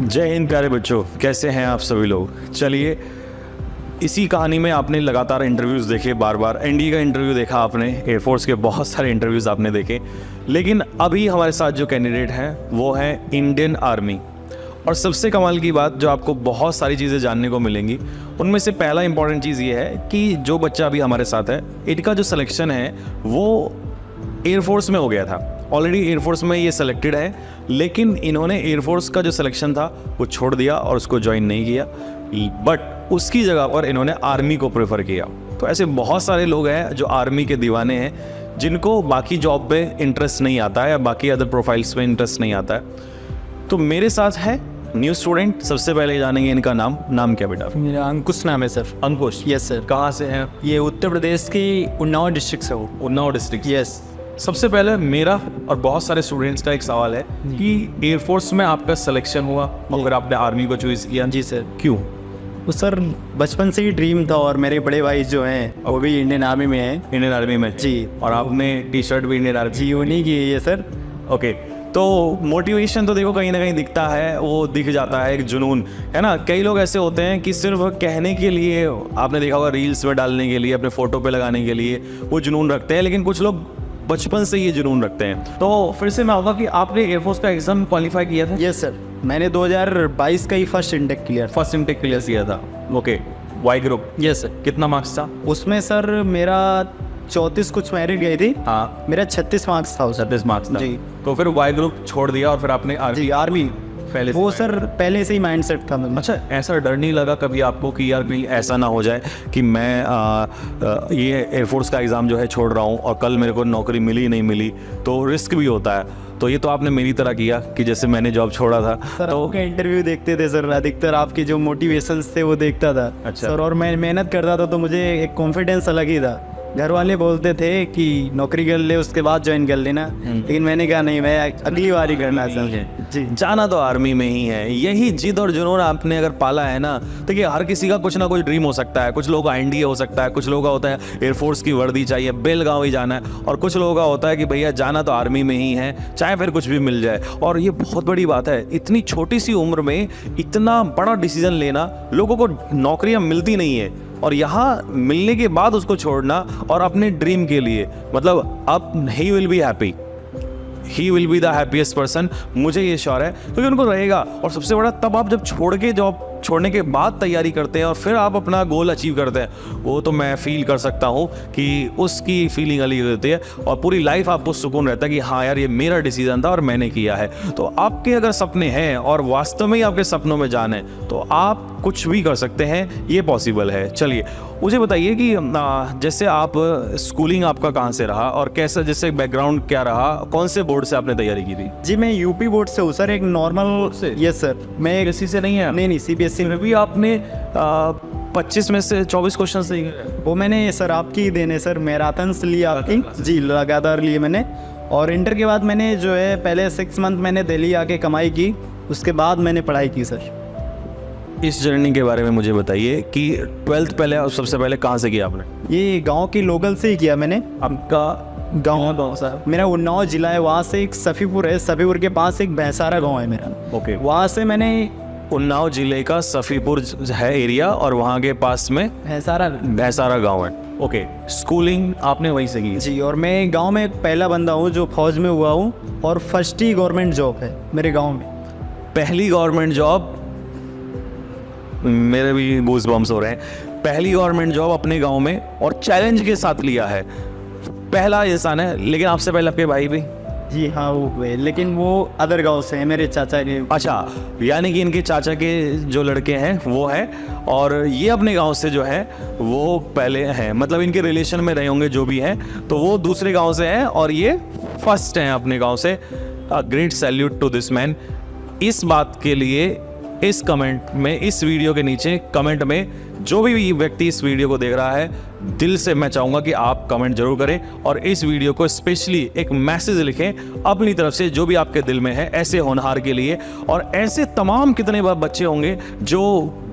जय हिंद प्यारे बच्चों, कैसे हैं आप सभी लोग। चलिए, इसी कहानी में आपने लगातार इंटरव्यूज़ देखे, बार बार एनडीए का इंटरव्यू देखा आपने, एयरफोर्स के बहुत सारे इंटरव्यूज़ आपने देखे, लेकिन अभी हमारे साथ जो कैंडिडेट हैं वो है इंडियन आर्मी। और सबसे कमाल की बात, जो आपको बहुत सारी चीज़ें जानने को मिलेंगी, उनमें से पहला इंपॉर्टेंट चीज़ ये है कि जो बच्चा अभी हमारे साथ है, इनका जो सिलेक्शन है वो एयरफोर्स में हो गया था। ऑलरेडी एयरफोर्स में ये सिलेक्टेड है, लेकिन इन्होंने एयरफोर्स का जो सिलेक्शन था वो छोड़ दिया और उसको ज्वाइन नहीं किया, बट उसकी जगह पर इन्होंने आर्मी को प्रेफर किया। तो ऐसे बहुत सारे लोग हैं जो आर्मी के दीवाने हैं, जिनको बाकी जॉब पे इंटरेस्ट नहीं आता है या बाकी अदर प्रोफाइल्स में इंटरेस्ट नहीं आता है। तो मेरे साथ है न्यू स्टूडेंट। सबसे पहले जानेंगे इनका नाम क्या बेटा? मेरा अंकुश नाम है सर। अंकुश, यस सर। कहाँ से हैं? ये उत्तर प्रदेश की उन्नाव डिस्ट्रिक्ट से हो। उन्नाव डिस्ट्रिक्ट। यस। सबसे पहले मेरा और बहुत सारे स्टूडेंट्स का एक सवाल है कि एयरफोर्स में आपका सिलेक्शन हुआ और फिर आपने आर्मी को चॉइस किया। जी सर। क्यों? वो सर बचपन से ही ड्रीम था, और मेरे बड़े भाई जो हैं वो भी इंडियन आर्मी में हैं। इंडियन आर्मी में? जी। और आपने टी शर्ट भी इंडियन आर्मी? जी, उन्हीं की है सर। ओके, तो मोटिवेशन तो देखो कहीं ना कहीं दिखता है, वो दिख जाता है, एक जुनून है ना। कई लोग ऐसे होते हैं कि सिर्फ कहने के लिए, आपने देखा होगा रील्स में डालने के लिए, अपने फोटो पे लगाने के लिए वो जुनून रखते हैं, लेकिन कुछ लोग बचपन से ये जुनून रखते हैं। तो फिर से मैं होगा कि आपने एयरफोर्स का एग्जाम क्वालिफाई किया था? यस सर, मैंने 2022 का ही फर्स्ट इंटेक क्लियर किया था। Okay, Y group. Yes sir. कितना मार्क्स था उसमें? सर मेरा 34 कुछ मेरिट गई थी। हाँ, मेरा 36 मार्क्स था। 36 मार्क्स था जी। तो फिर वाई ग्रुप छोड़ दिया और फिर आपने जी आर्मी पहले वो सर पहले से ही माइंडसेट था मेरा। अच्छा, ऐसा डर नहीं लगा कभी आपको कि यार कहीं ऐसा ना हो जाए कि मैं ये एयरफोर्स का एग्ज़ाम जो है छोड़ रहा हूँ और कल मेरे को नौकरी मिली नहीं मिली, तो रिस्क भी होता है। तो ये तो आपने मेरी तरह किया कि जैसे मैंने जॉब छोड़ा था। सर तो आपके इंटरव्यू देखते थे सर, अधिकतर आपके जो मोटिवेशंस थे वो देखता था। अच्छा सर, और मैं मेहनत करता था तो मुझे एक कॉन्फिडेंस अलग ही था। घर वाले बोलते थे कि नौकरी कर ले, उसके बाद ज्वाइन कर लेना, लेकिन मैंने कहा नहीं, मैं अगली बार ही करना सर। जी, जाना तो आर्मी में ही है। यही जिद और जुनून आपने अगर पाला है ना, तो कि हर किसी का कुछ ना कुछ ड्रीम हो सकता है। कुछ लोगों का एनडीए हो सकता है, कुछ लोगों का होता है एयरफोर्स की वर्दी चाहिए, बेलगांव ही जाना है, और कुछ लोगों का होता है कि भैया जाना तो आर्मी में ही है, चाहे फिर कुछ भी मिल जाए। और ये बहुत बड़ी बात है, इतनी छोटी सी उम्र में इतना बड़ा डिसीजन लेना। लोगों को नौकरियां मिलती नहीं है, और यहाँ मिलने के बाद उसको छोड़ना और अपने ड्रीम के लिए, मतलब अब he will be happy, he will be the happiest person, मुझे ये श्योर है, क्योंकि उनको रहेगा। और सबसे बड़ा तब आप जब छोड़ के, जॉब छोड़ने के बाद तैयारी करते हैं और फिर आप अपना गोल अचीव करते हैं, वो तो मैं फील कर सकता हूँ कि उसकी फीलिंग अलग होती है, और पूरी लाइफ आपको सुकून रहता है कि हाँ यार, ये मेरा डिसीजन था और मैंने किया है। तो आपके अगर सपने हैं और वास्तव में ही आपके सपनों में जान है, तो आप कुछ भी कर सकते हैं, ये पॉसिबल है। चलिए, मुझे बताइए कि जैसे आप स्कूलिंग आपका कहाँ से रहा और कैसा, जैसे बैकग्राउंड क्या रहा, कौन से बोर्ड से आपने तैयारी की थी? जी मैं यूपी बोर्ड से हूँ सर, एक नॉर्मल से। Yes sir. मैं किसी से नहीं है? नहीं, सीबीएसई में भी आपने 25 में से 24 क्वेश्चन सही करे? वो मैंने सर आपकी ही देने सर, मैराथन्स लिए आपकी। जी, लगातार लिए मैंने। और इंटर के बाद मैंने जो है पहले 6 मंथ मैंने दिल्ली आके कमाई की, उसके बाद मैंने पढ़ाई की सर। इस जर्नी के बारे में मुझे बताइए कि 12th पहले और सबसे पहले कहाँ से किया आपने? ये गांव की लोकल से ही किया मैंने। आपका गांव साहब मेरा उन्नाव जिला है, वहाँ से एक सफ़ीपुर है, सफ़ीपुर के पास एक भैंसारा गांव है मेरा। ओके, वहाँ से मैंने उन्नाव जिले का सफ़ीपुर है एरिया, और वहाँ के पास में भैंसारा गांव है। ओके, स्कूलिंग आपने वहीं से की? जी, और मैं गांव में एक पहला बंदा हूँ जो फौज में हुआ हूँ, और फर्स्ट ही गवर्नमेंट जॉब है मेरे गांव में। पहली गवर्नमेंट जॉब, मेरे भी गूज़ बम्स हो रहे हैं। पहली गवर्नमेंट जॉब अपने गांव में, और चैलेंज के साथ लिया है। पहला इंसान है, लेकिन आपसे पहले आपके भाई भी? जी हाँ, वो हुए, लेकिन वो अदर गांव से हैं, मेरे चाचा के। अच्छा, यानी कि इनके चाचा के जो लड़के हैं वो है, और ये अपने गांव से जो है वो पहले हैं, मतलब इनके रिलेशन में रहे होंगे जो भी हैं, तो वो दूसरे गांव से हैं और ये फर्स्ट हैं अपने गांव से। Great salute to this man. इस बात के लिए इस कमेंट में, इस वीडियो के नीचे कमेंट में, जो भी व्यक्ति इस वीडियो को देख रहा है, दिल से मैं चाहूँगा कि आप कमेंट जरूर करें और इस वीडियो को स्पेशली एक मैसेज लिखें अपनी तरफ से, जो भी आपके दिल में है, ऐसे होनहार के लिए। और ऐसे तमाम कितने बच्चे होंगे जो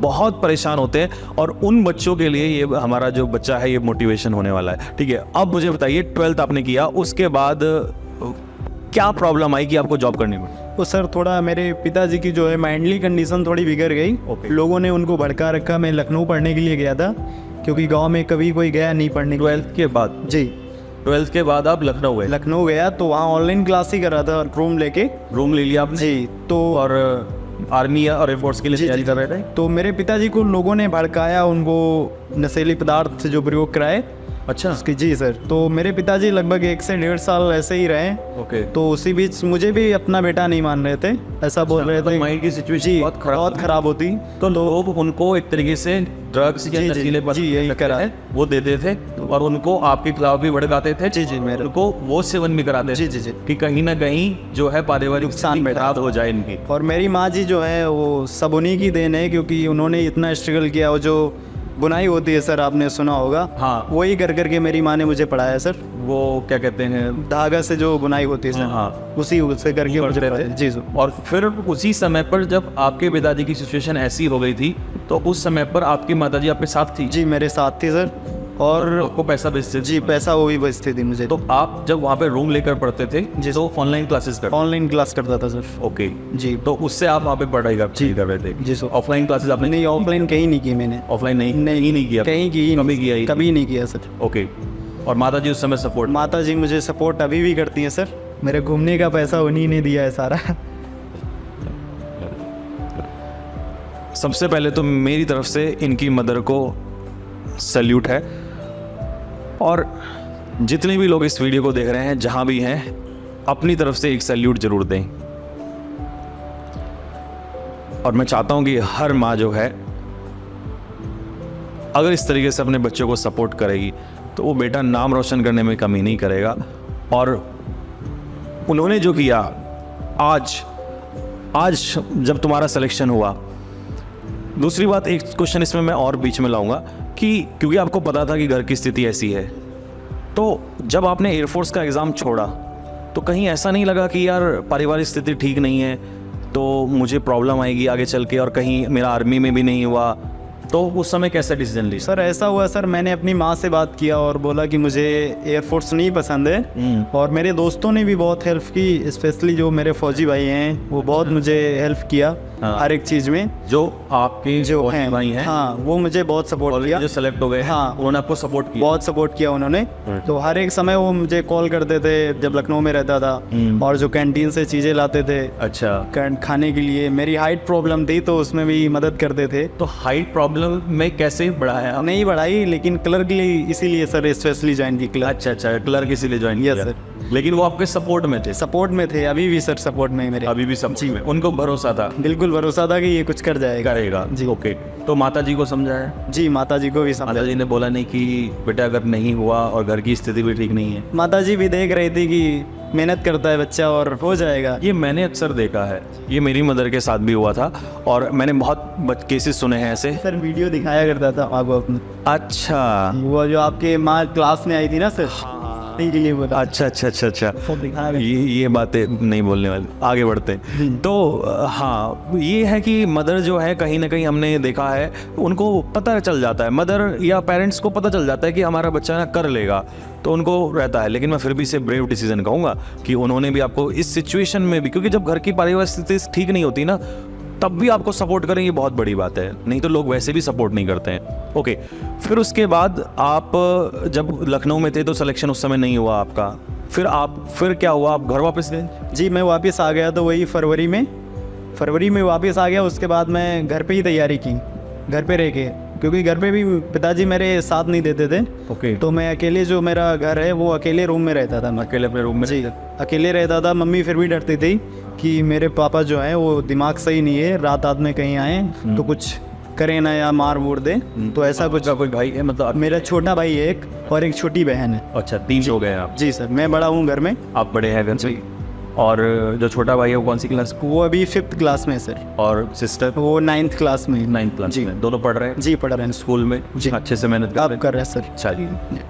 बहुत परेशान होते हैं, और उन बच्चों के लिए ये हमारा जो बच्चा है ये मोटिवेशन होने वाला है। ठीक है, अब मुझे बताइए 12th आपने किया, उसके बाद क्या प्रॉब्लम आई कि आपको जॉब करनी पड़ी? वो सर थोड़ा मेरे पिताजी की जो है माइंडली कंडीशन थोड़ी बिगड़ गई। Okay. लोगों ने उनको भड़का रखा। मैं लखनऊ पढ़ने के लिए गया था, क्योंकि गांव में कभी कोई गया नहीं पढ़ने के लिए। 12th के बाद? जी, 12th के बाद आप लखनऊ गए? लखनऊ गया तो वहाँ ऑनलाइन क्लास ही कर रहा था, रूम लेके। रूम ले लिया आपने? जी, तो और आर्मी या और एयरफोर्स के लिए तैयारी कर रहे थे? तो मेरे पिताजी को लोगों ने भड़काया, उनको नशीली पदार्थ से जो प्रयोग कराए अच्छा। उसकी। जी सर, तो मेरे पिताजी लगभग 1 से 1.5 साल ऐसे ही रहे। ओके। तो उसी बीच मुझे भी अपना बेटा नहीं मान रहे थे, ऐसा बोल रहे थे। माइंड की सिचुएशन बहुत खराब होती। तो लोग उनको एक तरीके से ड्रग्स या जी, नशीले जी, यही करा है। वो देते थे और उनको आपके खिलाफ भी भड़काते थे। जी, जी, मेरे उनको वो सेवन भी कराते थे। जी, जी, जी। कि कहीं ना कहीं जो है पारिवारिक नुकसान स्थिति खराब हो जाए इनकी। और मेरी माँ जी जो है वो सब उन्हीं की देन है, क्योंकि उन्होंने इतना स्ट्रगल किया। वो जो बुनाई होती है सर, आपने सुना होगा। हाँ। वही कर करके मेरी माँ ने मुझे पढ़ाया सर। वो क्या कहते हैं, धागा से जो बुनाई होती है सर, हाँ। उसी से करके मुझे करते पढ़ाया। थे। जी सर। और फिर उसी समय पर जब आपके पिताजी की सिचुएशन ऐसी हो गई थी, तो उस समय पर आपकी माताजी आपके साथ थी? जी, मेरे साथ थी सर। और आपको पैसा भेजते थे? जी, पैसा वो भी बचती थी मुझे। तो आप जब वहाँ पे रूम लेकर पढ़ते थे जी, तो ऑनलाइन क्लासेस करते? ऑनलाइन क्लास करता था सर। ओके जी, तो उससे आप वहाँ पे पढ़ाई कर रहे थे? जी सर। ऑफलाइन क्लासेस आपने? नहीं, ऑफलाइन कहीं नहीं की मैंने। ऑफलाइन नहीं किया? कहीं की कभी किया ही? कभी नहीं किया सर। ओके। और माता जी उस समय सपोर्ट? माता जी मुझे सपोर्ट अभी भी करती हैं सर। मेरे घूमने का पैसा उन्हीं ने दिया है सारा। सबसे पहले तो मेरी तरफ से इनकी मदर को सैल्यूट है। और जितने भी लोग इस वीडियो को देख रहे हैं, जहां भी हैं, अपनी तरफ से एक सैल्यूट जरूर दें। और मैं चाहता हूं कि हर माँ जो है, अगर इस तरीके से अपने बच्चों को सपोर्ट करेगी तो वो बेटा नाम रोशन करने में कमी नहीं करेगा। और उन्होंने जो किया, आज जब तुम्हारा सिलेक्शन हुआ, दूसरी बात, एक क्वेश्चन इसमें मैं और बीच में लाऊंगा कि क्योंकि आपको पता था कि घर की स्थिति ऐसी है, तो जब आपने एयरफोर्स का एग्ज़ाम छोड़ा तो कहीं ऐसा नहीं लगा कि यार पारिवारिक स्थिति ठीक नहीं है तो मुझे प्रॉब्लम आएगी आगे चल के, और कहीं मेरा आर्मी में भी नहीं हुआ, तो उस समय कैसा डिसीजन ली? सर ऐसा हुआ सर, मैंने अपनी माँ से बात किया और बोला कि मुझे एयरफोर्स नहीं पसंद है। और मेरे दोस्तों ने भी बहुत हेल्प की, स्पेशली जो मेरे फौजी भाई हैं वो बहुत मुझे हेल्प किया। हाँ। हर एक चीज़ में। जो आपके जो फौजी हैं भाई हैं, हाँ, वो मुझे बहुत सपोर्ट किया। जो सेलेक्ट हो गए, हाँ। उन्होंने आपको सपोर्ट किया? बहुत सपोर्ट किया उन्होंने। तो हर एक समय वो मुझे कॉल करते थे जब लखनऊ में रहता था, और जो कैंटीन से चीज़ें लाते थे अच्छा खाने के लिए। मेरी हाइट प्रॉब्लम थी तो उसमें भी मदद करते थे। तो हाइट प्रॉब्लम में कैसे बढ़ाया आप? नहीं बढ़ाई, लेकिन क्लर्क के लिए इसीलिए सर स्पेशली ज्वाइन की क्लर्क। अच्छा, क्लर्क इसीलिए ज्वाइन किया? Yes, sir. लेकिन वो आपके सपोर्ट में थे? सपोर्ट में थे, अभी भी सर सपोर्ट में मेरे। अभी भी सपोर्ट में? उनको भरोसा था? बिल्कुल भरोसा था कि ये कुछ कर जाएगा। करेगा जी। ओके। तो माता जी को समझाया? जी, माता जी को भी माता समझा। जी ने बोला नहीं कि बेटा अगर नहीं हुआ और घर की स्थिति भी ठीक नहीं है? माता जी भी देख रही थी कि मेहनत करता है बच्चा और हो जाएगा। ये मैंने अक्सर देखा है, ये मेरी मदर के साथ भी हुआ था, और मैंने बहुत केसेस सुने हैं ऐसे। सर वीडियो दिखाया करता था आपको अपने। अच्छा, वो जो आपके माँ क्लास में आई थी ना सर, के लिए बोला। अच्छा। सब दिखाया करता। ये बातें नहीं बोलने वाली, आगे बढ़ते हैं। तो हाँ, ये है कि मदर जो है, कहीं ना कहीं हमने देखा है, उनको पता चल जाता है, मदर या पेरेंट्स को पता चल जाता है कि हमारा बच्चा ना कर लेगा, तो उनको रहता है। लेकिन मैं फिर भी इसे ब्रेव डिसीजन कहूँगा कि उन्होंने भी आपको इस सिचुएशन में भी, क्योंकि जब घर की पारिवारिक स्थिति ठीक नहीं होती ना, तब भी आपको सपोर्ट करें, ये बहुत बड़ी बात है। नहीं तो लोग वैसे भी सपोर्ट नहीं करते हैं। ओके, फिर उसके बाद आप जब लखनऊ में थे तो सिलेक्शन उस समय नहीं हुआ आपका, फिर क्या हुआ, आप घर वापस गए? जी, मैं वापस आ गया, तो वही फरवरी में वापस आ गया। उसके बाद मैं घर पे ही तैयारी की, घर पे रह के, क्योंकि घर पे भी पिताजी मेरे साथ नहीं देते थे। ओके। तो मैं अकेले, जो मेरा घर है वो अकेले रूम में रहता था। मैं अकेले अपने रूम में? जी, अकेले रहता था। मम्मी फिर भी डरती थी कि मेरे पापा जो हैं वो दिमाग सही नहीं है, रात में कहीं आए तो कुछ करें ना या मार वूर दे, तो ऐसा कुछ। कोई भाई है मतलब? मेरा छोटा भाई है एक, और एक छोटी बहन है। अच्छा, 3 हो गए आप? जी सर, मैं बड़ा हूँ घर में। आप बड़े हैं घर से? और जो छोटा भाई है वो कौन सी क्लास? वो अभी 5th क्लास में है सर। और सिस्टर? वो 9th क्लास में। 9th क्लास जी। में? दोनों पढ़ रहे हैं? जी, पढ़ रहे हैं। स्कूल में? जी। अच्छे से मेहनत आप कर रहे हैं सर। अच्छा जी।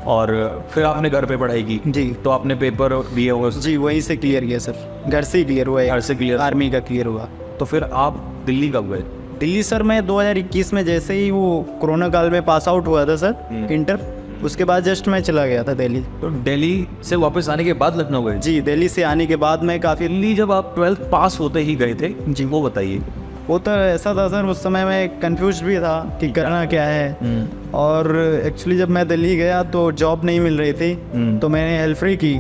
और फिर आपने घर पे पढ़ाई की? जी। तो आपने पेपर दिए होंगे? जी, वहीं से क्लियर किया सर, घर से ही क्लियर हुआ है। घर से क्लियर? आर्मी का क्लियर हुआ। तो फिर आप दिल्ली कब गए? दिल्ली सर मैं 2021 में जैसे ही वो कोरोना काल में पास आउट हुआ था सर, इंटर, उसके बाद जस्ट मैं चला गया था दिल्ली। तो दिल्ली से वापस आने के बाद लखनऊ गए? जी, दिल्ली से आने के बाद मैं काफ़ी दिल्ली जब आप 12th पास होते ही गए थे जी। वो बताइए। वो तो ऐसा था सर, उस समय मैं कंफ्यूज भी था कि करना क्या है। और एक्चुअली जब मैं दिल्ली गया तो जॉब नहीं मिल रही थी, तो मैंने हेल्परी की।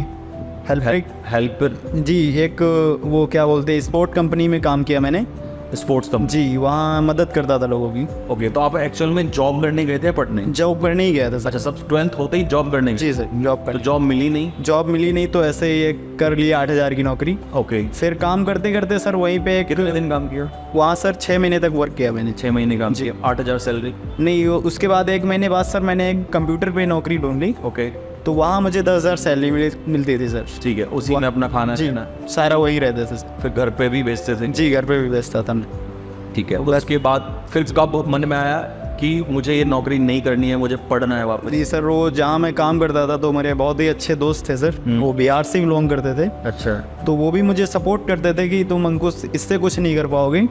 हेल्पर? जी, एक वो क्या बोलते हैं, स्पोर्ट कंपनी में काम किया मैंने। Sports company? जी, वहाँ मदद करता था लोगों की। ओके, तो आप एक्चुअल में जॉब करने गए थे पढ़ने? जॉब करने ही गया था सर। अच्छा, सब 12th होते ही जॉब करने गए? जी सर, जॉब तो कर जॉब मिली नहीं? जॉब मिली नहीं तो ऐसे ही एक कर लिया 8,000 की नौकरी। ओके, फिर काम करते करते सर वहीं पे कितने दिन काम किया? वहाँ सर 6 महीने तक वर्क किया मैंने। 6 महीने काम किया, 8,000 सैलरी? नहीं, उसके बाद 1 महीने बाद सर मैंने एक कंप्यूटर पे नौकरी ढूंढ ली, ओके, तो वहाँ मुझे 10,000 सैलरी मिलती थी सर। ठीक है, उसी में अपना खाना जी, पीना सारा वही रहते थे सर। फिर घर पे भी बेचते थे? जी, घर पे भी बेचता था मैं। ठीक है, उसके बाद फिर कब मन में आया कि मुझे ये नौकरी नहीं करनी है, मुझे पढ़ना है वापस? जी सर, वो जहाँ मैं काम करता था तो मेरे बहुत ही अच्छे दोस्त थे सर, वो बिहार से बिलोंग करते थे। अच्छा, तो वो भी मुझे सपोर्ट करते थे कि तुम अंकुश इससे कुछ नहीं कर पाओगे,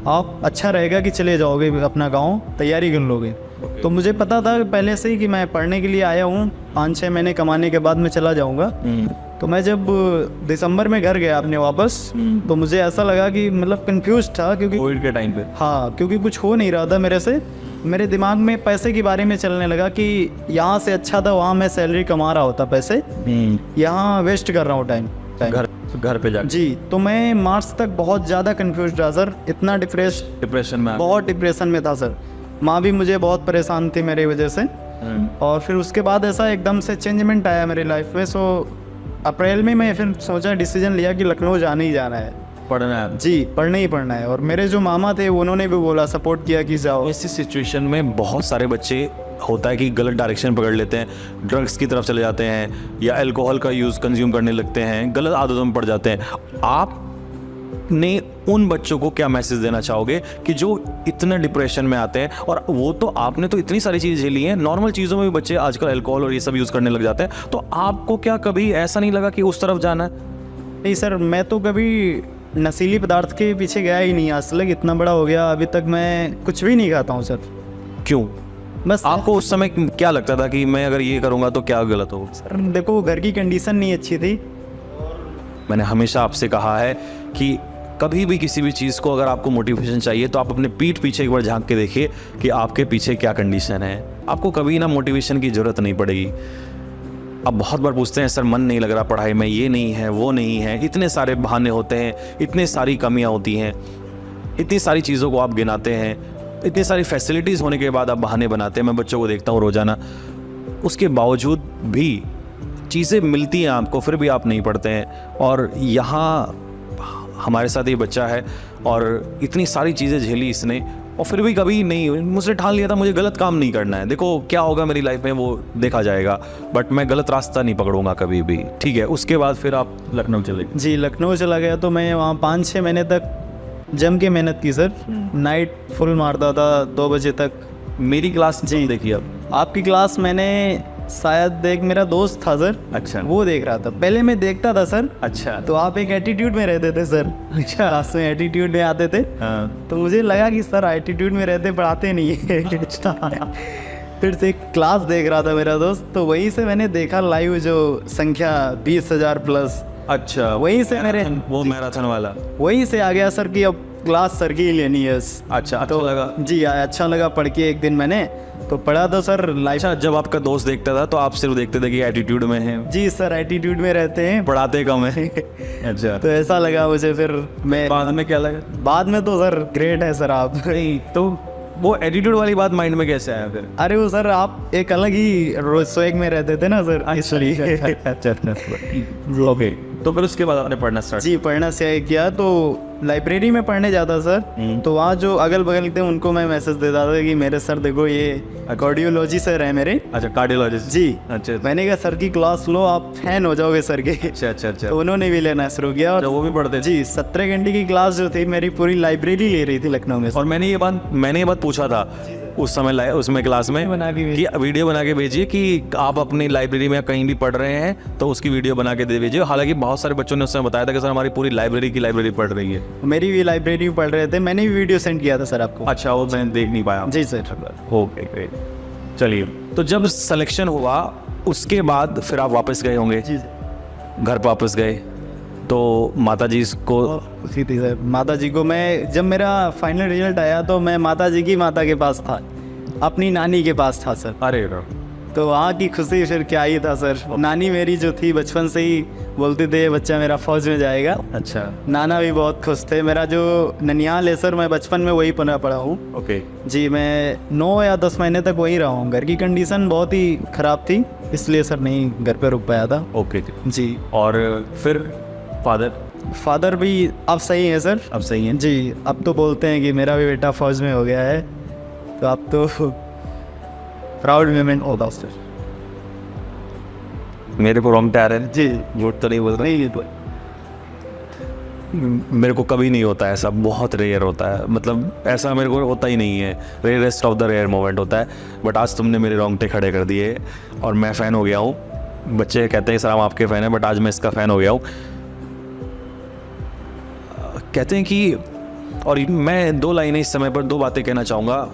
आप अच्छा रहेगा कि चले जाओगे अपना गांव, तैयारी कर लोगे। तो मुझे पता था पहले से ही कि मैं पढ़ने के लिए आया हूँ, 5-6 महीने कमाने के बाद मैं चला जाऊँगा। तो मैं जब दिसंबर में घर गया अपने वापस, तो मुझे ऐसा लगा कि मतलब कंफ्यूज था, क्योंकि कोविड के टाइम पे? हाँ, क्योंकि कुछ हो नहीं रहा था मेरे से। मेरे दिमाग में पैसे के बारे में चलने लगा कि यहाँ से अच्छा था वहाँ मैं सैलरी कमा रहा होता पैसे, यहाँ वेस्ट कर रहा हूँ टाइम। घर पे जाके? जी, तो मैं मार्च तक बहुत ज़्यादा कंफ्यूज रहा सर, इतना डिप्रेशन में? बहुत डिप्रेशन में था सर। माँ भी मुझे बहुत परेशान थी मेरी वजह से। और फिर उसके बाद ऐसा एकदम से चेंजमेंट आया मेरी लाइफ में। सो अप्रैल में मैं फिर सोचा, डिसीजन लिया कि लखनऊ जाना ही जाना है, पढ़ना है? जी, पढ़ना ही पढ़ना है। और मेरे जो मामा थे उन्होंने भी बोला, सपोर्ट किया कि जाओ। ऐसी सिचुएशन में बहुत सारे बच्चे होता है कि गलत डायरेक्शन पकड़ लेते हैं, ड्रग्स की तरफ चले जाते हैं या अल्कोहल का यूज़ कंज्यूम करने लगते हैं, गलत आदतों में पड़ जाते हैं। आपने उन बच्चों को क्या मैसेज देना चाहोगे कि जो इतना डिप्रेशन में आते हैं? और वो तो आपने तो इतनी सारी चीज़ें झेली हैं, नॉर्मल चीज़ों में भी बच्चे आजकल अल्कोहल और ये सब यूज़ करने लग जाते हैं, तो आपको क्या कभी ऐसा नहीं लगा कि उस तरफ जाना है? नहीं सर, मैं तो कभी नशीली पदार्थ के पीछे गया ही नहीं आज तक। इतना बड़ा हो गया, अभी तक मैं कुछ भी नहीं खाता हूँ सर। क्यों? बस आपको उस समय क्या लगता था कि मैं अगर ये करूँगा तो क्या गलत होगा? सर देखो, घर की कंडीशन नहीं अच्छी थी। मैंने हमेशा आपसे कहा है कि कभी भी किसी भी चीज़ को अगर आपको मोटिवेशन चाहिए तो आप अपने पीठ पीछे एक बार झांक के देखिए कि आपके पीछे क्या कंडीशन है। आपको कभी ना मोटिवेशन की ज़रूरत नहीं पड़ेगी। अब बहुत बार पूछते हैं, सर मन नहीं लग रहा पढ़ाई में, ये नहीं है, वो नहीं है, इतने सारे बहाने होते हैं, इतनी सारी कमियां होती हैं, इतनी सारी चीज़ों को आप गिनाते हैं, इतनी सारी फैसिलिटीज़ होने के बाद आप बहाने बनाते हैं। मैं बच्चों को देखता हूँ रोज़ाना, उसके बावजूद भी चीज़ें मिलती हैं आपको, फिर भी आप नहीं पढ़ते हैं। और यहाँ हमारे साथ ये बच्चा है और इतनी सारी चीज़ें झेली इसने, और फिर भी कभी नहीं, मुझसे ठान लिया था मुझे गलत काम नहीं करना है। देखो क्या होगा मेरी लाइफ में वो देखा जाएगा, बट मैं गलत रास्ता नहीं पकड़ूंगा कभी भी। ठीक है, उसके बाद फिर आप लखनऊ चले गए? जी, लखनऊ चला गया। तो मैं वहाँ 5-6 महीने तक जम के मेहनत की सर। नाइट फुल मारता था 2 बजे तक। मेरी क्लास जी देखिए अब? आपकी क्लास मैंने शायद, एक मेरा दोस्त था सर, अच्छा, वो देख रहा था। पहले मैं देखता था सर। अच्छा, तो आप एक एटीट्यूड में रहते थे सर। अच्छा, क्लास में एटीट्यूड में आते थे। हाँ। तो मुझे लगा कि सर एटीट्यूड में रहते, पढ़ाते नहीं है। फिर से क्लास देख रहा था मेरा दोस्त, तो वहीं से मैंने देखा लाइव जो संख्या 20,000 प्लस। अच्छा, वहीं से मेरे वो मैराथन वाला वहीं से आ गया सर कि अब क्लास सर की ही लेनी है। अच्छा तो लगा? जी, अच्छा लगा पढ़ के। एक दिन मैंने तो पढ़ा तो सर लाइफ। अच्छा, जब आपका दोस्त देखता था तो आप सिर्फ देखते थे कि एटीट्यूड में है? जी सर, एटीट्यूड में रहते हैं, पढ़ाते कम है। अच्छा, तो ऐसा लगा मुझे। फिर मैं बाद में क्या लगा? बाद में तो सर ग्रेट है सर आप। नहीं तो वो एटीट्यूड वाली बात माइंड में कैसे आया फिर? अरे वो सर आप एक अलग ही स्वैग में रहते थे ना सर, इसलिए। ओके, तो फिर उसके बाद आपने पढ़ना स्टार्ट? जी, पढ़ना से किया। तो लाइब्रेरी में पढ़ने जाता सर, तो वहाँ जो अगल बगल थे उनको मैं मैसेज देता था कि मेरे सर देखो ये कार्डियोलॉजी सर है मेरे। अच्छा, कार्डियोलॉजिस्ट? जी। अच्छा, मैंने कहा सर की क्लास लो, आप फैन हो जाओगे सर के। अच्छा अच्छा अच्छा। तो उन्होंने भी लेना शुरू किया। और वो भी पढ़ते थे? जी, 17 घंटे की क्लास जो थी मेरी, पूरी लाइब्रेरी ले रही थी लखनऊ में। और मैंने ये बात पूछा था उस समय उसमें क्लास में कि वीडियो बना के भेजिए कि आप अपनी लाइब्रेरी में कहीं भी पढ़ रहे हैं तो उसकी वीडियो बना के दे भेजिए। हालांकि बहुत सारे बच्चों ने उस समय बताया था कि सर हमारी पूरी लाइब्रेरी की लाइब्रेरी पढ़ रही है। मेरी भी लाइब्रेरी पढ़ रहे थे, मैंने भी वीडियो सेंड किया था सर आपको। अच्छा, वो मैं देख नहीं पाया। जी सर। Okay, great. चलिए, तो जब सिलेक्शन हुआ उसके बाद फिर आप वापस गए होंगे, जी घर वापस गए, तो माता जी को खुशी थी सर। माता जी को मैं, जब मेरा फाइनल रिजल्ट आया तो मैं माता जी की माता के पास था, अपनी नानी के पास था सर। अरे तो वहाँ की खुशी फिर क्या ही था सर। नानी मेरी जो थी बचपन से ही बोलते थे बच्चा मेरा फौज में जाएगा। अच्छा, नाना भी बहुत खुश थे। मेरा जो ननियाल है सर, मैं बचपन में वही पढ़ा हूँ ओके। जी। मैं 9 या 10 महीने तक वहीं रहा हूँ। घर की कंडीशन बहुत ही ख़राब थी, इसलिए सर नहीं घर पे रुक पाया था। ओके जी। और फिर फादर भी अब सही है सर, अब सही हैं? जी। अब तो बोलते हैं कि मेरा भी बेटा फौज में हो गया है, तो अब तो प्राउड मोमेंट होता सर। मेरे को रोंगटे आ रहे हैं जी। झूठ तो नहीं बोल रहे? नहीं मेरे को कभी नहीं होता ऐसा, बहुत रेयर होता है, मतलब ऐसा मेरे को होता ही नहीं है, rarest of the rare moment होता है। बट आज तुमने मेरे रोंगटे खड़े कर दिए और मैं फ़ैन हो गया हूँ। बच्चे कहते हैं सर हम आपके फ़ैन हैं, बट आज मैं इसका फ़ैन हो गया हूँ। कहते हैं कि, और मैं 2 लाइनें इस समय पर 2 बातें कहना चाहूँगा।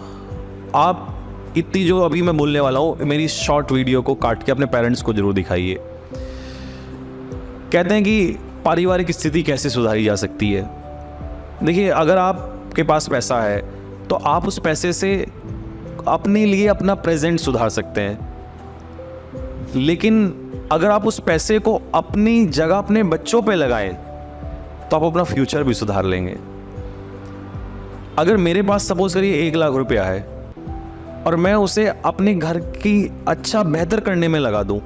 आप इतनी जो अभी मैं बोलने वाला हूँ, मेरी शॉर्ट वीडियो को काट के अपने पेरेंट्स को ज़रूर दिखाइए। कहते हैं कि पारिवारिक स्थिति कैसे सुधारी जा सकती है। देखिए, अगर आपके पास पैसा है तो आप उस पैसे से अपने लिए अपना प्रेजेंट सुधार सकते हैं, लेकिन अगर आप उस पैसे को अपनी जगह अपने बच्चों पे लगाएं तो आप अपना फ्यूचर भी सुधार लेंगे। अगर मेरे पास सपोज करिए 1 लाख रुपया है और मैं उसे अपने घर की अच्छा बेहतर करने में लगा दूं,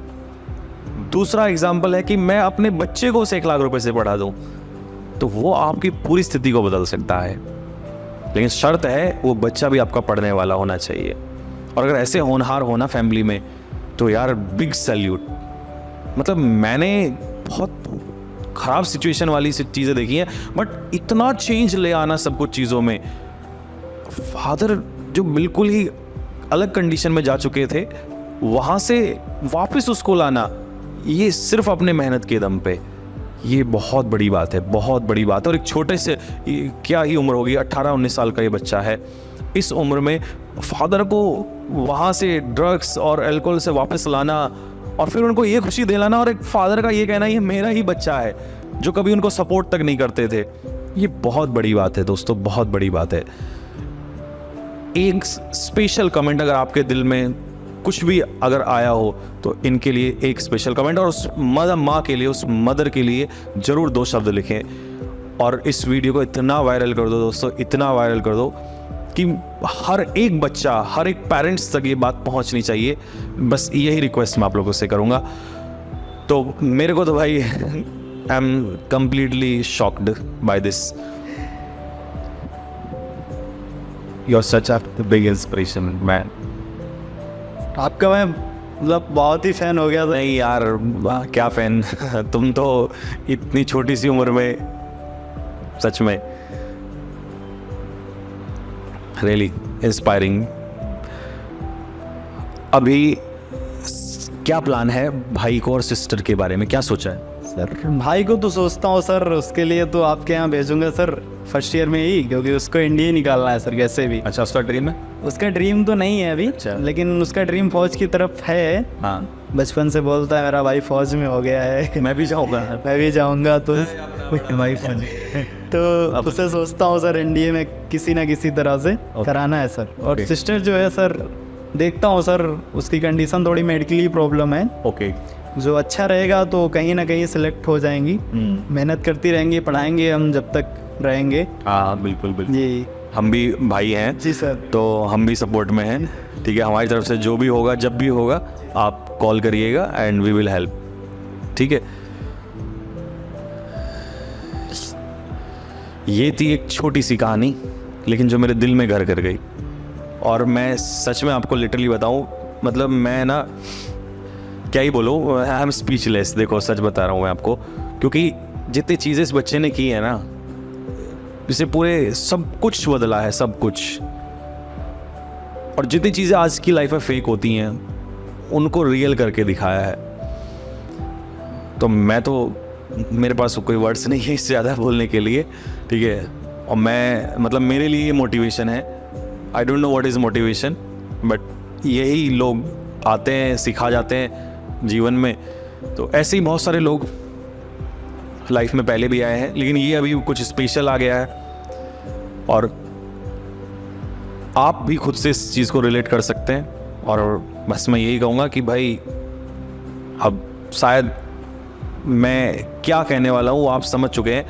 दूसरा एग्जाम्पल है कि मैं अपने बच्चे को उसे 1 लाख रुपए से पढ़ा दूं, तो वो आपकी पूरी स्थिति को बदल सकता है। लेकिन शर्त है वो बच्चा भी आपका पढ़ने वाला होना चाहिए। और अगर ऐसे होनहार होना फैमिली में, तो यार बिग सैल्यूट। मतलब मैंने बहुत ख़राब सिचुएशन वाली चीज़ें देखी हैं, बट इतना चेंज ले आना सब कुछ चीज़ों में। फादर जो बिल्कुल ही अलग कंडीशन में जा चुके थे, वहाँ से वापस उसको लाना, ये सिर्फ अपने मेहनत के दम पे, ये बहुत बड़ी बात है, बहुत बड़ी बात है। और एक छोटे से, क्या ही उम्र होगी, 18-19 साल का ये बच्चा है। इस उम्र में फादर को वहाँ से ड्रग्स और अल्कोहल से वापस लाना और फिर उनको ये खुशी दिलाना, और एक फादर का ये कहना ये मेरा ही बच्चा है, जो कभी उनको सपोर्ट तक नहीं करते थे, ये बहुत बड़ी बात है दोस्तों, बहुत बड़ी बात है। एक स्पेशल कमेंट अगर आपके दिल में कुछ भी अगर आया हो तो इनके लिए एक स्पेशल कमेंट, और उस माँ के लिए, उस मदर के लिए ज़रूर 2 शब्द लिखें। और इस वीडियो को इतना वायरल कर दो दोस्तों, इतना वायरल कर दो कि हर एक बच्चा, हर एक पेरेंट्स तक ये बात पहुंचनी चाहिए। बस यही रिक्वेस्ट मैं आप लोगों से करूँगा। तो मेरे को तो भाई I am completely shocked by this. You're such a big inspiration, man. आपका मैं मतलब बहुत ही फ़ैन हो गया था। नहीं यार, क्या फ़ैन तुम तो इतनी छोटी सी उम्र में, सच में रियली इंस्पायरिंग। अभी क्या प्लान है भाई को और सिस्टर के बारे में, क्या सोचा है? सर भाई को तो सोचता हूँ सर, उसके लिए तो आपके यहाँ भेजूंगा सर फर्स्ट ईयर में ही, क्योंकि उसको इंडिया ही निकालना है सर कैसे भी। अच्छा, उसका ड्रीम है? उसका ड्रीम तो नहीं है अभी, अच्छा। लेकिन उसका ड्रीम फौज की तरफ है। हाँ, बचपन से बोलता है मेरा भाई फौज में हो गया है, मैं भी जाऊँगा। मैं भी जाऊँगा। तो भाई फौज तो उसे सोचता हूँ सर इंडिया में किसी ना किसी तरह से कराना है सर। और सिस्टर जो है सर, देखता हूँ सर, उसकी कंडीशन थोड़ी मेडिकली प्रॉब्लम है। ओके, जो अच्छा रहेगा तो कहीं ना कहीं सिलेक्ट हो जाएंगी। मेहनत करती रहेंगी, पढ़ाएंगे हम जब तक रहेंगे। हाँ बिल्कुल बिल्कुल जी, हम भी भाई हैं जी सर। तो हम भी सपोर्ट में हैं, ठीक है। हमारी तरफ से जो भी होगा, जब भी होगा, आप कॉल करिएगा एंड वी विल हेल्प, ठीक है। ये थी एक छोटी सी कहानी, लेकिन जो मेरे दिल में घर कर गई। और मैं सच में आपको लिटरली बताऊं, मतलब मैं ना क्या ही बोलूं, आई एम स्पीचलेस। देखो सच बता रहा हूं मैं आपको, क्योंकि जितनी चीज़ें इस बच्चे ने की है ना, इसे पूरे सब कुछ बदला है, सब कुछ। और जितनी चीज़ें आज की लाइफ में फेक होती हैं, उनको रियल करके दिखाया है। तो मैं तो, मेरे पास कोई वर्ड्स नहीं है इससे ज़्यादा बोलने के लिए, ठीक है। और मैं, मतलब मेरे लिए ये मोटिवेशन है। I don't know what is motivation, but यही लोग आते हैं, सिखा जाते हैं जीवन में। तो ऐसे ही बहुत सारे लोग लाइफ में पहले भी आए हैं, लेकिन ये अभी कुछ स्पेशल आ गया है और आप भी खुद से इस चीज़ को रिलेट कर सकते हैं। और बस मैं यही कहूँगा कि भाई अब शायद मैं क्या कहने वाला हूँ आप समझ चुके हैं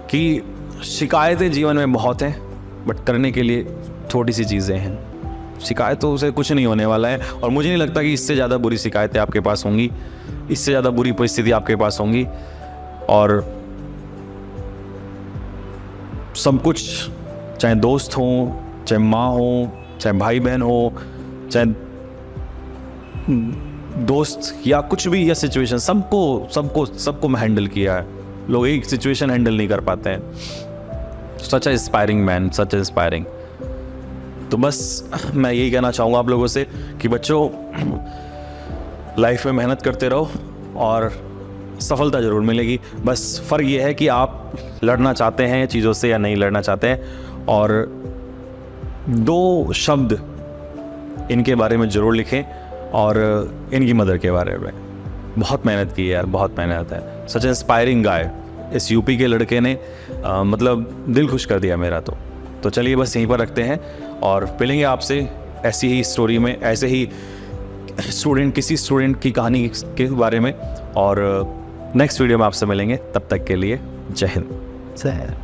कि शिकायतें जीवन में बहुत हैं, बट करने के लिए थोड़ी सी चीज़ें हैं। शिकायतों से कुछ नहीं होने वाला है और मुझे नहीं लगता कि इससे ज़्यादा बुरी शिकायतें आपके पास होंगी, इससे ज़्यादा बुरी परिस्थिति आपके पास होंगी। और सब कुछ, चाहे दोस्त हों, चाहे माँ हो, चाहे भाई बहन हो, चाहे दोस्त या कुछ भी, या सिचुएशन, सबको मैं हैंडल किया है। लोग एक सिचुएशन हैंडल नहीं कर पाते हैं। सच इंस्पायरिंग मैन, सच इंस्पायरिंग। तो बस मैं यही कहना चाहूँगा आप लोगों से कि बच्चों, लाइफ में मेहनत करते रहो और सफलता ज़रूर मिलेगी। बस फ़र्क ये है कि आप लड़ना चाहते हैं चीज़ों से या नहीं लड़ना चाहते हैं। और 2 शब्द इनके बारे में ज़रूर लिखें और इनकी मदर के बारे में। बहुत मेहनत की है यार, बहुत मेहनत है। सच इंस्पायरिंग गाय। इस यूपी के लड़के ने मतलब दिल खुश कर दिया मेरा। तो चलिए बस यहीं पर रखते हैं और मिलेंगे आपसे ऐसी ही स्टोरी में, ऐसे ही किसी स्टूडेंट की कहानी के बारे में। और नेक्स्ट वीडियो में आपसे मिलेंगे। तब तक के लिए जय हिंद। सर